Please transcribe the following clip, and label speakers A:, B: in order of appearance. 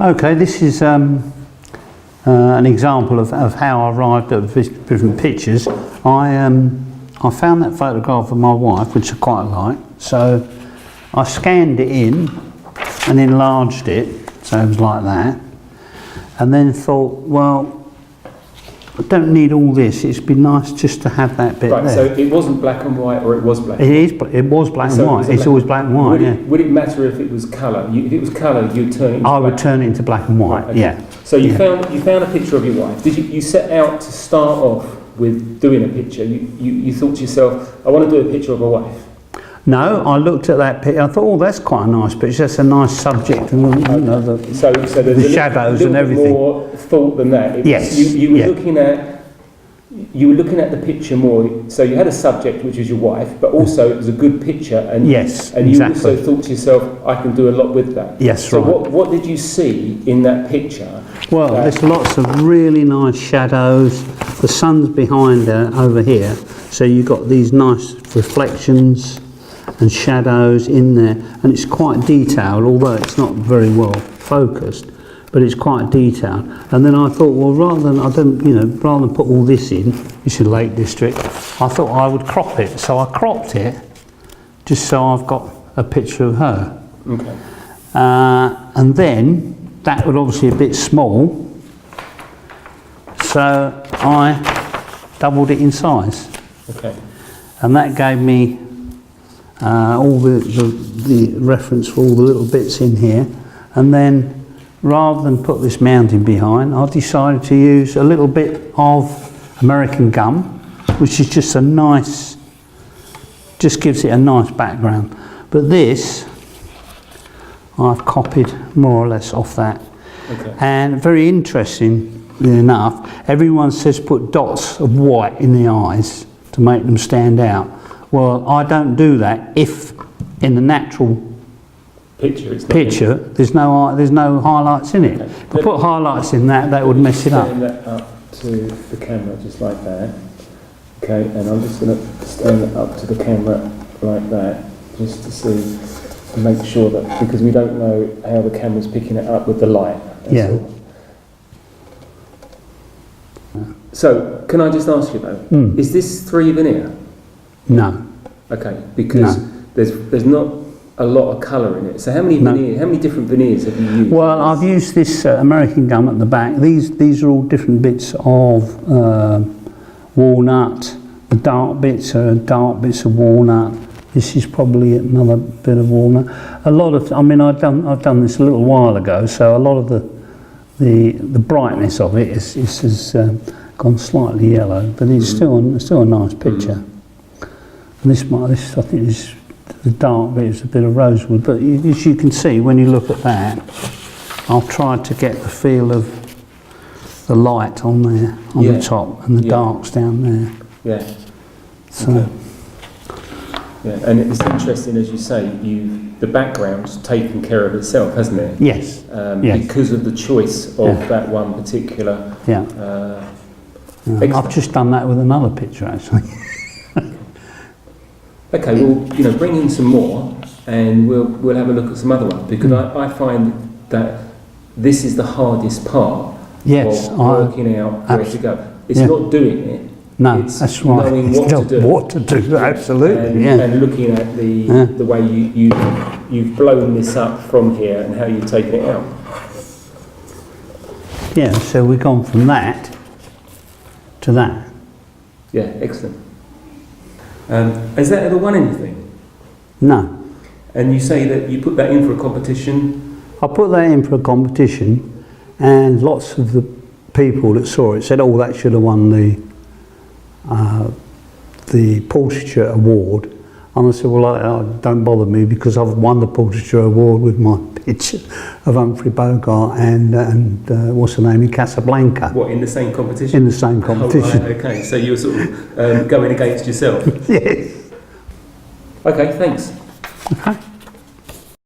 A: Okay, this is an example of how I arrived at different pictures. I found that photograph of my wife, which I quite like, so I scanned it in and enlarged it, so it was like that, and then thought, well, I don't need all this. It'd be nice just to have that bit
B: right,
A: there.
B: so it wasn't black and white, or it was black?
A: It was black and white. It's always black and white.
B: Would it matter if it was colour? If it was colour, you'd turn it into
A: I would turn it into black and white.
B: Right, okay.
A: Yeah.
B: So you found a picture of your wife. Did you set out to start off with doing a picture? You thought to yourself, I want to do a picture of a wife.
A: No, I looked at that picture. I thought, oh, that's quite a nice picture. That's a nice subject, and
B: so there's
A: the shadows and everything.
B: More thought than that.
A: Yes.
B: You were looking at the picture more. So you had a subject, which was your wife, but also it was a good picture, and
A: yes,
B: and you also thought to yourself, I can do a lot with that.
A: Yes,
B: so
A: right.
B: What did you see in that picture?
A: Well, there's lots of really nice shadows. The sun's behind her over here, so you've got these nice reflections and shadows in there, and it's quite detailed, although it's not very well focused, but it's quite detailed. And then I thought, well, rather than put all this in, it's a Lake District, I thought I would crop it. So I cropped it just so I've got a picture of her.
B: Okay.
A: And then that was obviously a bit small, so I doubled it in size.
B: Okay.
A: And that gave me all the reference for all the little bits in here. And then rather than put this mountain behind, I decided to use a little bit of American gum, which is just a nice, just gives it a nice background. But this, I've copied more or less off that.
B: Okay.
A: And very interestingly enough, everyone says put dots of white in the eyes to make them stand out. Well, I don't do that if in the natural picture there's no highlights in it.
B: Okay.
A: If I put highlights in that would mess it up.
B: Stand that up to the camera just like that. Okay, and I'm just going to stand it up to the camera like that, just to see, to make sure that, because we don't know how the camera's picking it up with the light.
A: Yeah.
B: All. So, can I just ask you though, is this 3 veneer?
A: No.
B: Okay, because there's not a lot of colour in it. So how many different veneers have you used?
A: Well, I've used this American gum at the back. These are all different bits of walnut. The dark bits are dark bits of walnut. This is probably another bit of walnut. A lot of, I mean, I've done this a little while ago, so a lot of the brightness of it has gone slightly yellow, but it's still a nice picture. And this I think is the dark bit is a bit of rosewood, but as you can see when you look at that, I've tried to get the feel of the light on there, on the top, and the darks down there.
B: Yeah.
A: So.
B: Okay. Yeah, and it's interesting, as you say, the background's taken care of itself, hasn't it?
A: Yes. Yes.
B: Because of the choice of that one particular.
A: Yeah. I've just done that with another picture actually.
B: Okay, well, bring in some more, and we'll have a look at some other ones, because I find that this is the hardest part of working out where to go. It's not doing it.
A: No,
B: it's
A: that's right.
B: Knowing
A: what to do, absolutely.
B: And looking at the way you've blown this up from here and how you've taken it out.
A: Yeah, so we've gone from that to that.
B: Yeah, excellent. Has that ever won anything?
A: No.
B: And you say that you put that in for a competition?
A: I put that in for a competition, and lots of the people that saw it said, oh, that should have won the portraiture award. And I said, well, don't bother me, because I've won the portraiture award with my picture of Humphrey Bogart and what's her name, in Casablanca.
B: What, in the same competition?
A: In the same competition.
B: Oh, right, okay, so you were sort of going against yourself.
A: Yes.
B: Okay, thanks.
A: Okay.